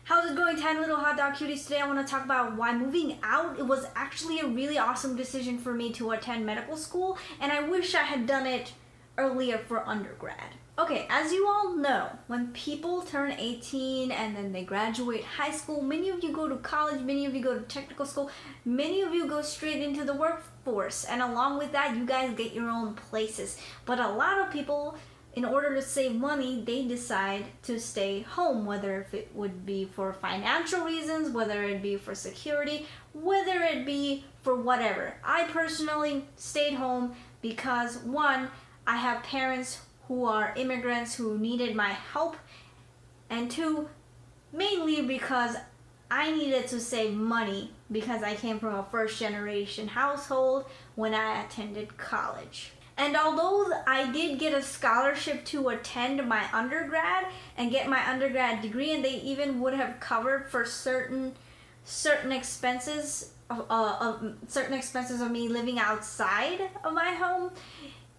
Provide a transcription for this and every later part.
How's it going, tiny little hot dog cuties? Today I want to talk about why moving out, it was actually a really awesome decision for me to attend medical school, and I wish I had done it earlier for undergrad. Okay, as you all know, when people turn 18 and then they graduate high school, many of you go to college, many of you go to technical school, many of you go straight into the workforce, and along with that, you guys get your own places. But a lot of people, in order to save money, they decide to stay home, whether if it would be for financial reasons, whether it be for security, whether it be for whatever. I personally stayed home because, one, I have parents who are immigrants who needed my help, and two, mainly because I needed to save money because I came from a first-generation household when I attended college. And although I did get a scholarship to attend my undergrad and get my undergrad degree, and they even would have covered for certain expenses of me living outside of my home,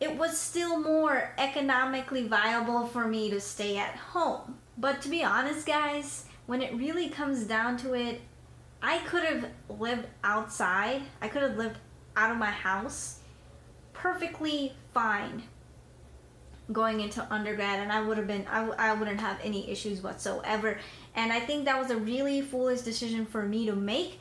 it was still more economically viable for me to stay at home. But to be honest, guys, when it really comes down to it, I could have lived outside. I could have lived out of my house perfectly fine going into undergrad, and I wouldn't have any issues whatsoever. And I think that was a really foolish decision for me to make.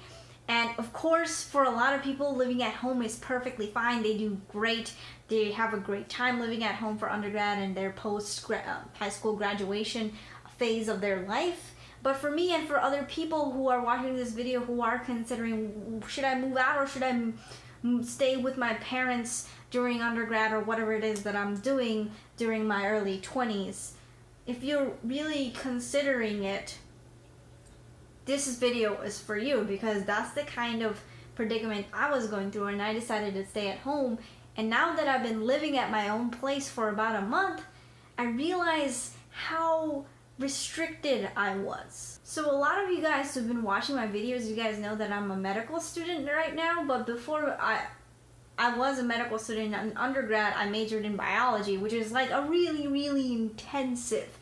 And of course, for a lot of people, living at home is perfectly fine. They do great. They have a great time living at home for undergrad and their post-high school graduation phase of their life. But for me and for other people who are watching this video who are considering, should I move out or should I stay with my parents during undergrad or whatever it is that I'm doing during my early 20s, if you're really considering it, this video is for you, because that's the kind of predicament I was going through, and I decided to stay at home. And now that I've been living at my own place for about a month, I realize how restricted I was. So a lot of you guys who've been watching my videos, you guys know that I'm a medical student right now, but before I was a medical student in undergrad, I majored in biology, which is like a really, really intensive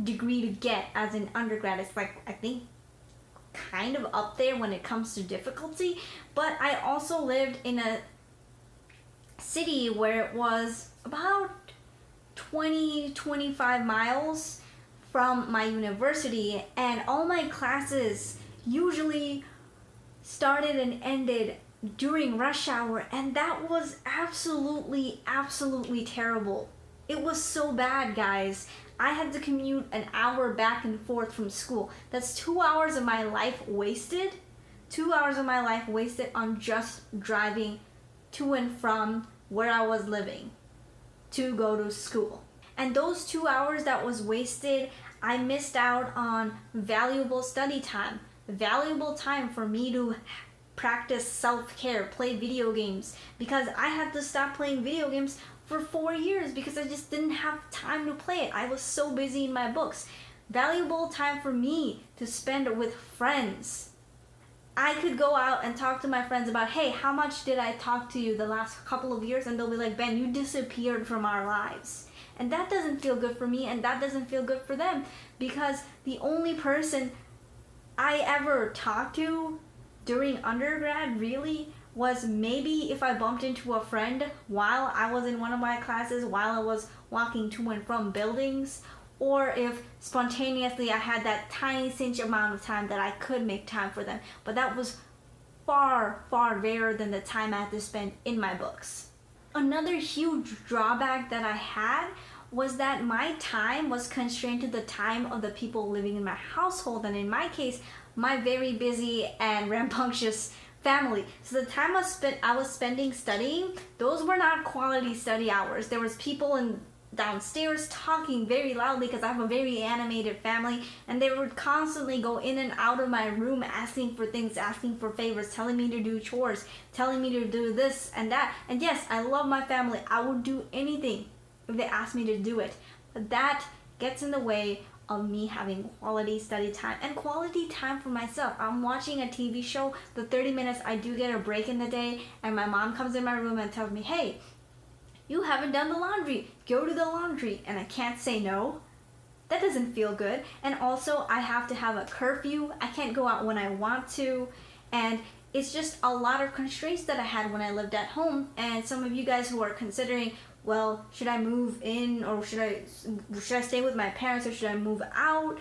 degree to get as an undergrad. It's like, I think, kind of up there when it comes to difficulty. But I also lived in a city where it was about 20-25 miles from my university, and all my classes usually started and ended during rush hour, and that was absolutely terrible. It was so bad, guys. I had to commute an hour back and forth from school. That's 2 hours of my life wasted. 2 hours of my life wasted on just driving to and from where I was living to go to school. And those 2 hours that was wasted, I missed out on valuable study time. Valuable time for me to practice self-care, play video games, because I had to stop playing video games for 4 years because I just didn't have time to play it. I was so busy in my books. Valuable time for me to spend with friends. I could go out and talk to my friends about, hey, how much did I talk to you the last couple of years? And they'll be like, Ben, you disappeared from our lives. And that doesn't feel good for me, and that doesn't feel good for them, because the only person I ever talked to during undergrad really was maybe if I bumped into a friend while I was in one of my classes, while I was walking to and from buildings, or if spontaneously I had that tiny cinch amount of time that I could make time for them. But that was far rarer than the time I had to spend in my books. Another huge drawback that I had was that my time was constrained to the time of the people living in my household, and in my case, my very busy and rambunctious family. So the time I was spending studying, those were not quality study hours. There was people downstairs talking very loudly because I have a very animated family, and they would constantly go in and out of my room asking for things, asking for favors, telling me to do chores, telling me to do this and that. And yes, I love my family. I would do anything if they asked me to do it. But that gets in the way of me having quality study time and quality time for myself. I'm watching a TV show, the 30 minutes I do get a break in the day, and my mom comes in my room and tells me, hey, you haven't done the laundry, go to the laundry, and I can't say no. That doesn't feel good. And also, I have to have a curfew. I can't go out when I want to. And it's just a lot of constraints that I had when I lived at home. And some of you guys who are considering, well, should I move in, or should I stay with my parents, or should I move out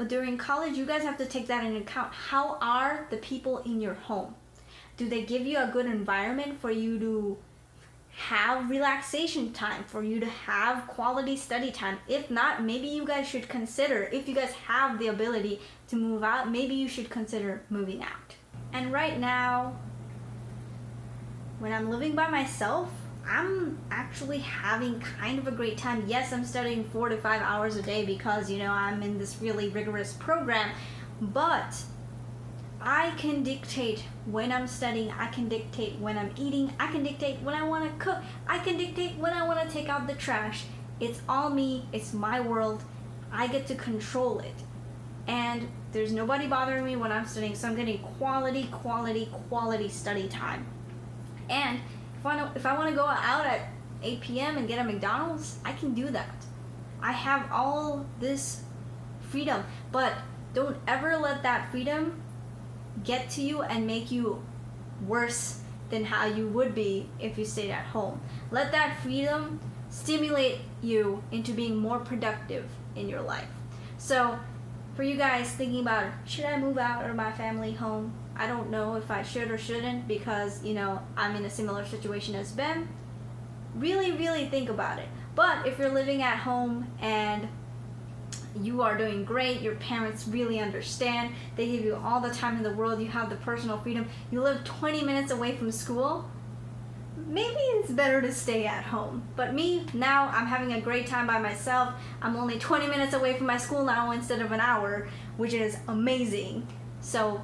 during college? You guys have to take that into account. How are the people in your home? Do they give you a good environment for you to have relaxation time, for you to have quality study time? If not, maybe you guys should consider, if you guys have the ability to move out, maybe you should consider moving out. And right now, when I'm living by myself, I'm actually having kind of a great time. Yes, I'm studying 4 to 5 hours a day because, I'm in this really rigorous program, but I can dictate when I'm studying, I can dictate when I'm eating, I can dictate when I want to cook, I can dictate when I want to take out the trash. It's all me, it's my world, I get to control it. And there's nobody bothering me when I'm studying, so I'm getting quality study time. And if I want to go out at 8 p.m. and get a McDonald's, I can do that. I have all this freedom, but don't ever let that freedom get to you and make you worse than how you would be if you stayed at home. Let that freedom stimulate you into being more productive in your life. So for you guys thinking about, should I move out of my family home? I don't know if I should or shouldn't, because I'm in a similar situation as Ben. Really think about it. But if you're living at home and you are doing great, your parents really understand, they give you all the time in the world, you have the personal freedom, you live 20 minutes away from school, maybe it's better to stay at home. But me, now I'm having a great time by myself. I'm only 20 minutes away from my school now instead of an hour, which is amazing. So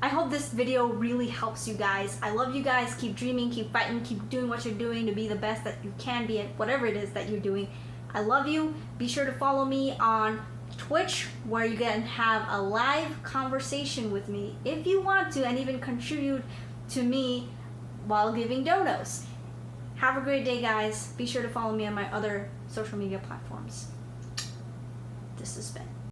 I hope this video really helps you guys. I love you guys. Keep dreaming, keep fighting, keep doing what you're doing to be the best that you can be at whatever it is that you're doing. I love you. Be sure to follow me on Twitch, where you can have a live conversation with me if you want to, and even contribute to me while giving donos. Have a great day, guys. Be sure to follow me on my other social media platforms. This is Ben.